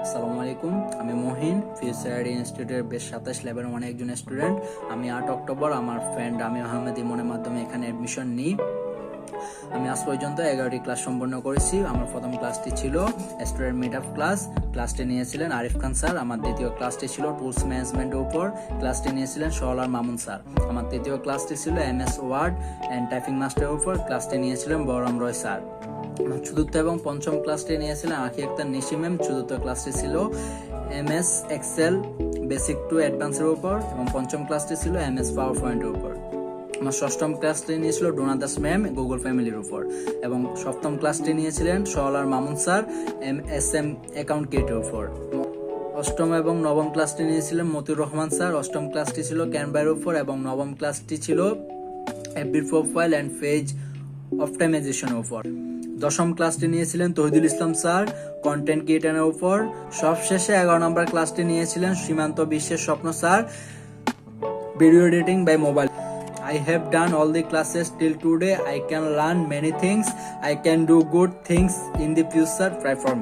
আসসালামু আলাইকুম, আমি মোহিন ফিউচার ইনস্টিটিউটের বেশ 27 লেভেল 1 একজন স্টুডেন্ট। আমি 8 অক্টোবর আমার ফ্রেন্ড ahmad ইমনের মাধ্যমে এখানে অ্যাডমিশন নিই। আমি আজ পর্যন্ত 11টি ক্লাস সম্পন্ন করেছি। আমার প্রথম ক্লাসটি ছিল স্টুডেন্ট মিটআপ ক্লাস। ক্লাসটি নিয়েছিলেন আরিফ খান স্যার। আমার দ্বিতীয় ক্লাসটি ছিল টুলস ম্যানেজমেন্টের উপর। ক্লাসটি নিয়েছিলেন সোহলার মামুন স্যার। আমার তৃতীয় ক্লাসটি ছিল MS ওয়ার্ড অ্যান্ড টাইপিং মাস্টারের উপর। ক্লাসটি নিয়েছিলেন বহরম রয় স্যার। চতুর্থ এবং পঞ্চম ক্লাসটি নিয়েছিলেন আখি আক্তার নিশি ম্যাম। চতুর্থ ক্লাসটি ছিল MS এক্সেল বেসিক টু অ্যাডভান্সের উপর এবং পঞ্চম ক্লাসটি ছিল MS পাওয়ার পয়েন্টের উপর। আমার ষষ্ঠম ক্লাসটি নিয়েছিল ডোনা দাস ম্যাম গুগল ফ্যামিলির উপর এবং সপ্তম ক্লাসটি নিয়েছিলেন সোহলার মামুন স্যার SM অ্যাকাউন্ট ক্রিয়েটের উপর। অষ্টম এবং নবম ক্লাসটি নিয়েছিলেন মতিউর রহমান স্যার। অষ্টম ক্লাসটি ছিল ক্যানভার উপর এবং নবম ক্লাসটি ছিল FB প্রোফাইল অ্যান্ড পেজ অপটিমাইজেশনের উপর। দশম ক্লাসটি নিয়েছিলেন তহিদুল ইসলাম স্যার কন্টেন্ট ক্রিয়েটরের উপর। সবশেষে 11 নম্বর ক্লাসটি নিয়েছিলেন সীমান্ত বিশ্বের স্বপ্ন sir video editing by mobile. I have done all the classes till today. I can learn many things. I can do good things in the future. Pray for me.